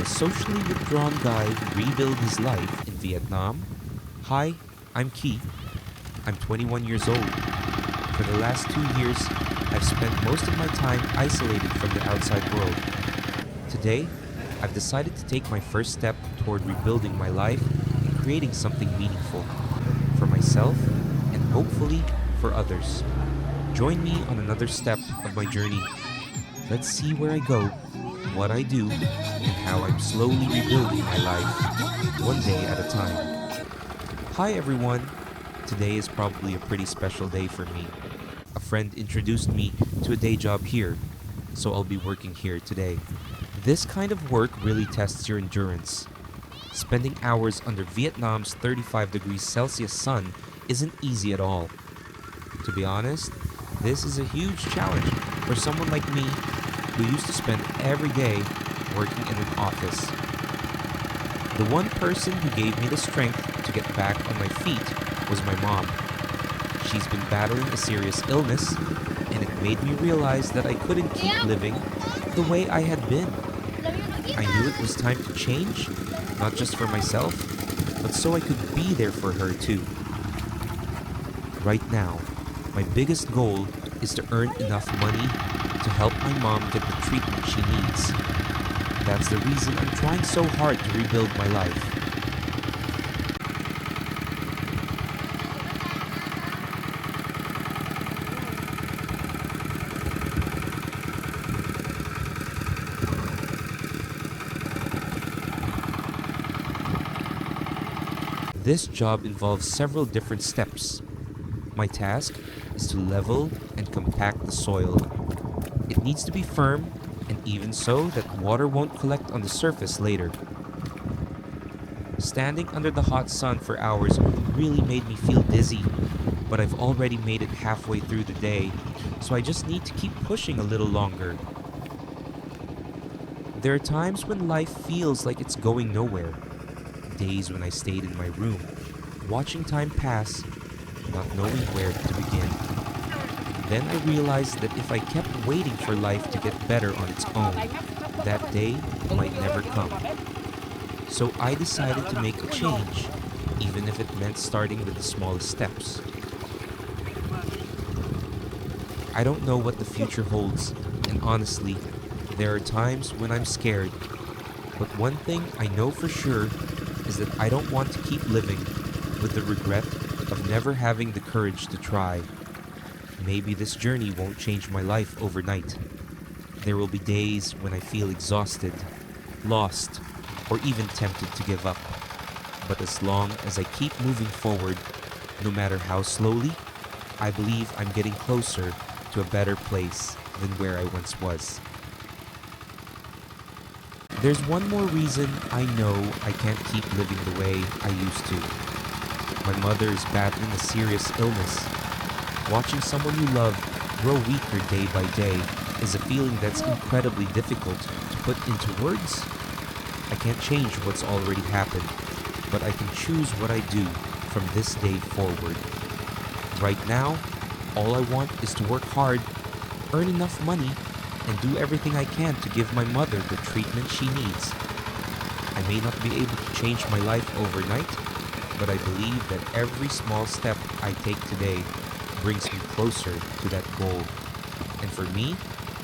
socially withdrawn guy rebuild his life in Vietnam? Hi, I'm Key. I'm 21 years old. For the last 2 years, I've spent most of my time isolated from the outside world. Today, I've decided to take my first step toward rebuilding my life and creating something meaningful for myself and hopefully for others. Join me on another step of my journey. Let's see where I go, what I do, and how I'm slowly rebuilding my life, one day at a time. Hi everyone! Today is probably a pretty special day for me. A friend introduced me to a day job here, so I'll be working here today. This kind of work really tests your endurance. Spending hours under Vietnam's 35 degrees Celsius sun isn't easy at all. To be honest, this is a huge challenge for someone like me who used to spend every day working in an office. The one person who gave me the strength to get back on my feet was my mom. She's been battling a serious illness, and it made me realize that I couldn't keep living the way I had been. I knew it was time to change, not just for myself, but so I could be there for her too. Right now, my biggest goal is to earn enough money to help my mom get the treatment she needs. That's the reason I'm trying so hard to rebuild my life. This job involves several different steps. My task is to level and compact the soil. It needs to be firm and even so that water won't collect on the surface later. Standing under the hot sun for hours really made me feel dizzy, but I've already made it halfway through the day, so I just need to keep pushing a little longer. There are times when life feels like it's going nowhere. Days when I stayed in my room, watching time pass, not knowing where to begin. Then I realized that if I kept waiting for life to get better on its own, that day might never come. So I decided to make a change, even if it meant starting with the smallest steps. I don't know what the future holds, and honestly, there are times when I'm scared. But one thing I know for sure is that I don't want to keep living with the regret of never having the courage to try. Maybe this journey won't change my life overnight. There will be days when I feel exhausted, lost, or even tempted to give up. But as long as I keep moving forward, no matter how slowly, I believe I'm getting closer to a better place than where I once was. There's one more reason I know I can't keep living the way I used to. My mother is battling a serious illness. Watching someone you love grow weaker day by day is a feeling that's incredibly difficult to put into words. I can't change what's already happened, but I can choose what I do from this day forward. Right now, all I want is to work hard, earn enough money, and do everything I can to give my mother the treatment she needs. I may not be able to change my life overnight, but I believe that every small step I take today brings me closer to that goal. And for me,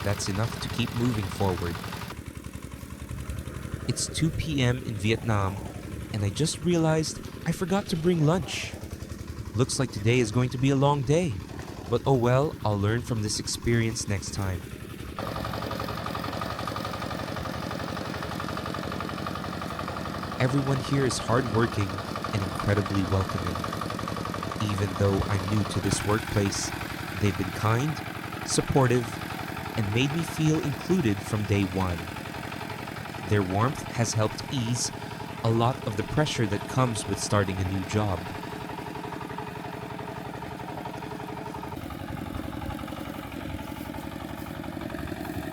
that's enough to keep moving forward. It's 2 p.m. in Vietnam, and I just realized I forgot to bring lunch. Looks like today is going to be a long day, but oh well, I'll learn from this experience next time. Everyone here is hardworking and incredibly welcoming. Even though I'm new to this workplace, they've been kind, supportive, and made me feel included from day one. Their warmth has helped ease a lot of the pressure that comes with starting a new job.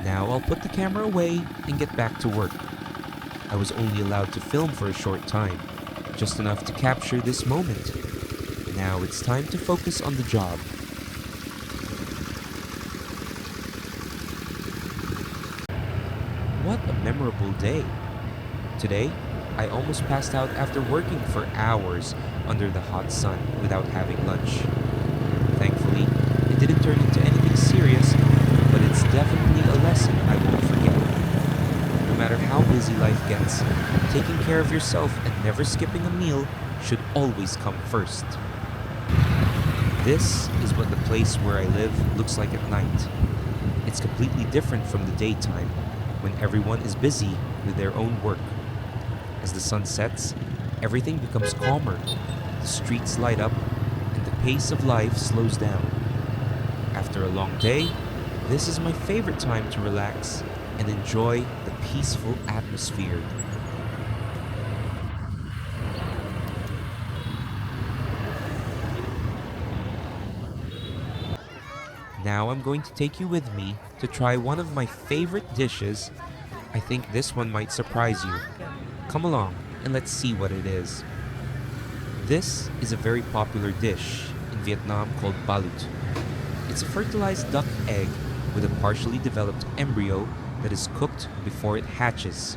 Now I'll put the camera away and get back to work. I was only allowed to film for a short time, just enough to capture this moment. Now it's time to focus on the job. What a memorable day. Today, I almost passed out after working for hours under the hot sun without having lunch. Thankfully, it didn't turn into anything serious, but it's definitely a lesson I won't forget. No matter how busy life gets, taking care of yourself and never skipping a meal should always come first. This is what the place where I live looks like at night. It's completely different from the daytime, when everyone is busy with their own work. As the sun sets, everything becomes calmer, the streets light up, and the pace of life slows down. After a long day, this is my favorite time to relax and enjoy the peaceful atmosphere. Now I'm going to take you with me to try one of my favorite dishes. I think this one might surprise you. Come along and let's see what it is. This is a very popular dish in Vietnam called balut. It's a fertilized duck egg with a partially developed embryo that is cooked before it hatches.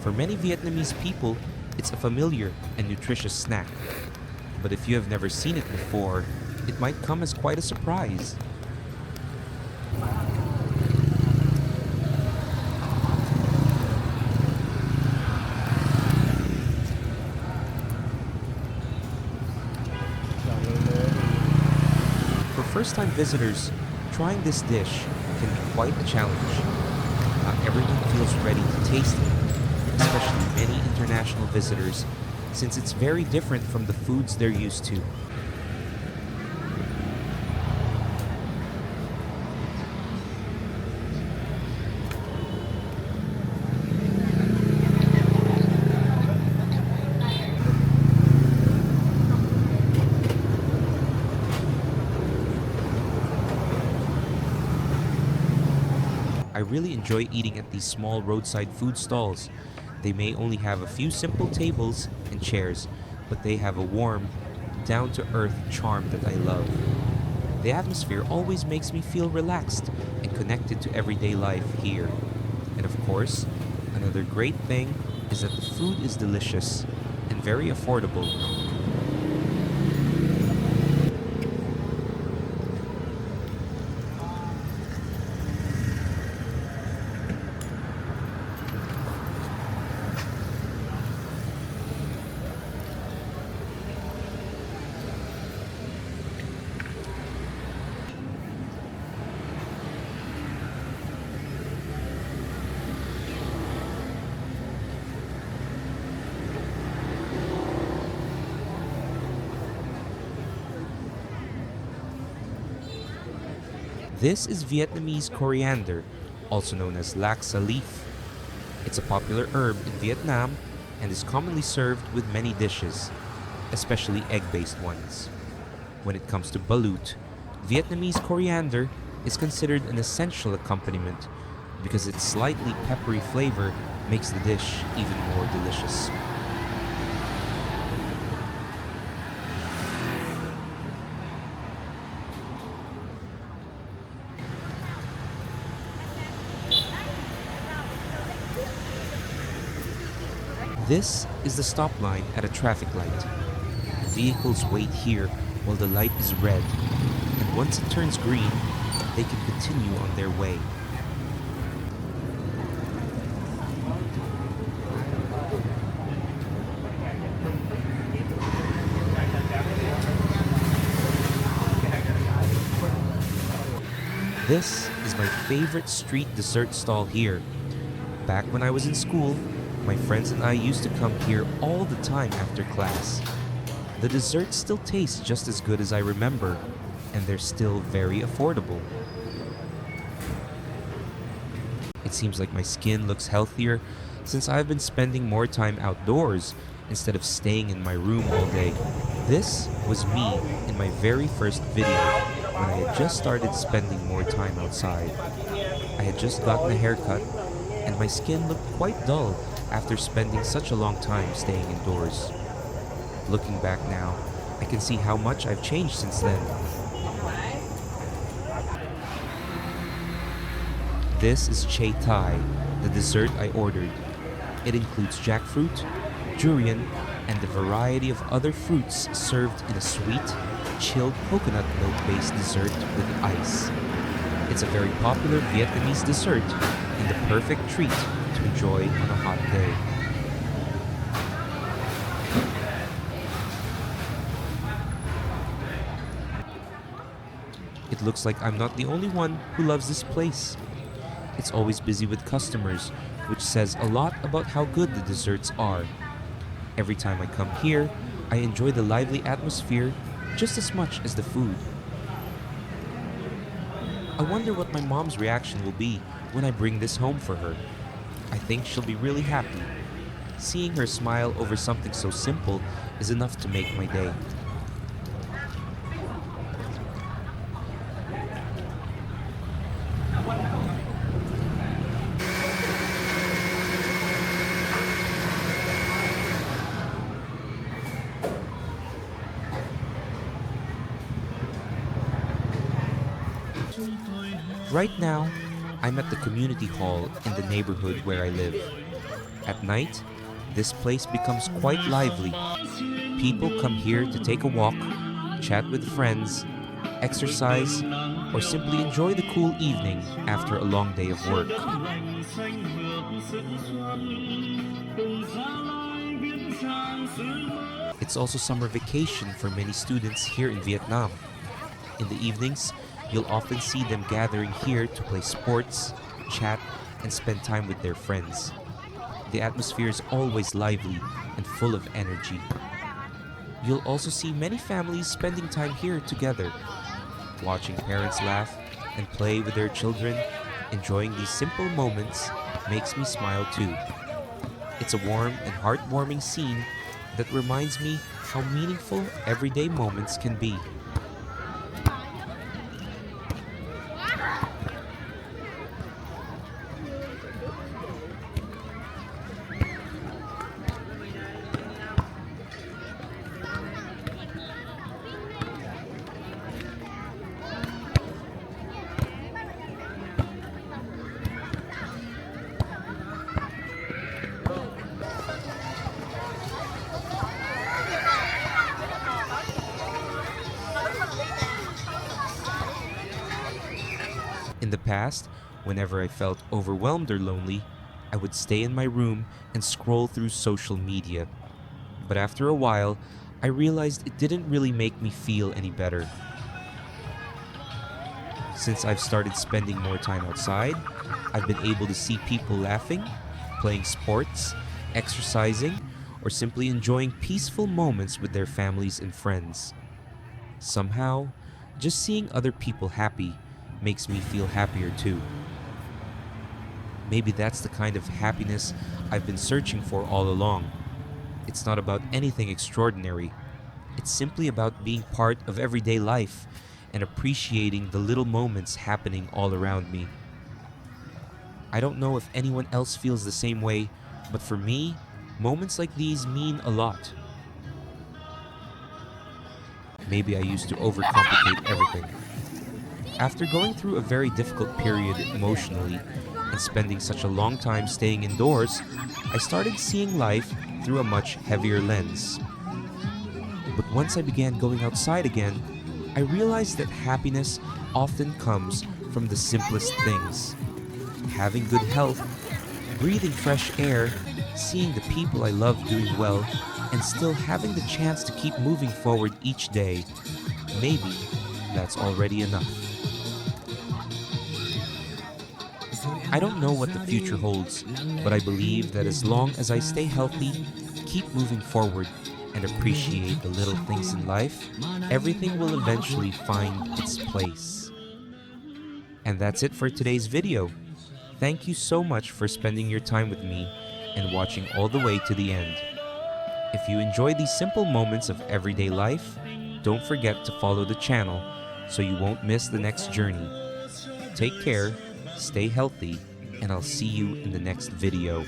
For many Vietnamese people, it's a familiar and nutritious snack. But if you have never seen it before, it might come as quite a surprise. For first-time visitors, trying this dish can be quite a challenge. Not everyone feels ready to taste it, especially many international visitors, since it's very different from the foods they're used to. I really enjoy eating at these small roadside food stalls. They may only have a few simple tables and chairs, but they have a warm, down to earth charm that I love. The atmosphere always makes me feel relaxed and connected to everyday life here. And of course, another great thing is that the food is delicious and very affordable. This is Vietnamese coriander, also known as laksa leaf. It's a popular herb in Vietnam and is commonly served with many dishes, especially egg-based ones. When it comes to balut, Vietnamese coriander is considered an essential accompaniment because its slightly peppery flavor makes the dish even more delicious. This is the stop line at a traffic light. Vehicles wait here while the light is red, and once it turns green, they can continue on their way. This is my favorite street dessert stall here. Back when I was in school, my friends and I used to come here all the time after class. The desserts still taste just as good as I remember, and they're still very affordable. It seems like my skin looks healthier since I've been spending more time outdoors instead of staying in my room all day. This was me in my very first video when I had just started spending more time outside. I had just gotten a haircut and my skin looked quite dull after spending such a long time staying indoors. Looking back now, I can see how much I've changed since then. This is Chai Thai, the dessert I ordered. It includes jackfruit, durian, and a variety of other fruits served in a sweet, chilled coconut milk-based dessert with ice. It's a very popular Vietnamese dessert and the perfect treat to enjoy on a hot day. It looks like I'm not the only one who loves this place. It's always busy with customers, which says a lot about how good the desserts are. Every time I come here, I enjoy the lively atmosphere just as much as the food. I wonder what my mom's reaction will be when I bring this home for her. I think she'll be really happy. Seeing her smile over something so simple is enough to make my day. Right now, I'm at the community hall in the neighborhood where I live. At night, this place becomes quite lively. People come here to take a walk, chat with friends, exercise, or simply enjoy the cool evening after a long day of work. It's also summer vacation for many students here in Vietnam. In the evenings, you'll often see them gathering here to play sports, chat, and spend time with their friends. The atmosphere is always lively and full of energy. You'll also see many families spending time here together. Watching parents laugh and play with their children, enjoying these simple moments, makes me smile too. It's a warm and heartwarming scene that reminds me how meaningful everyday moments can be. In the past, whenever I felt overwhelmed or lonely, I would stay in my room and scroll through social media. But after a while, I realized it didn't really make me feel any better. Since I've started spending more time outside, I've been able to see people laughing, playing sports, exercising, or simply enjoying peaceful moments with their families and friends. Somehow, just seeing other people happy makes me feel happier too. Maybe that's the kind of happiness I've been searching for all along. It's not about anything extraordinary. It's simply about being part of everyday life and appreciating the little moments happening all around me. I don't know if anyone else feels the same way, but for me, moments like these mean a lot. Maybe I used to overcomplicate everything. After going through a very difficult period emotionally and spending such a long time staying indoors, I started seeing life through a much heavier lens. But once I began going outside again, I realized that happiness often comes from the simplest things. Having good health, breathing fresh air, seeing the people I love doing well, and still having the chance to keep moving forward each day. Maybe that's already enough. I don't know what the future holds, but I believe that as long as I stay healthy, keep moving forward, and appreciate the little things in life, everything will eventually find its place. And that's it for today's video. Thank you so much for spending your time with me and watching all the way to the end. If you enjoy these simple moments of everyday life, don't forget to follow the channel so you won't miss the next journey. Take care, stay healthy, and I'll see you in the next video.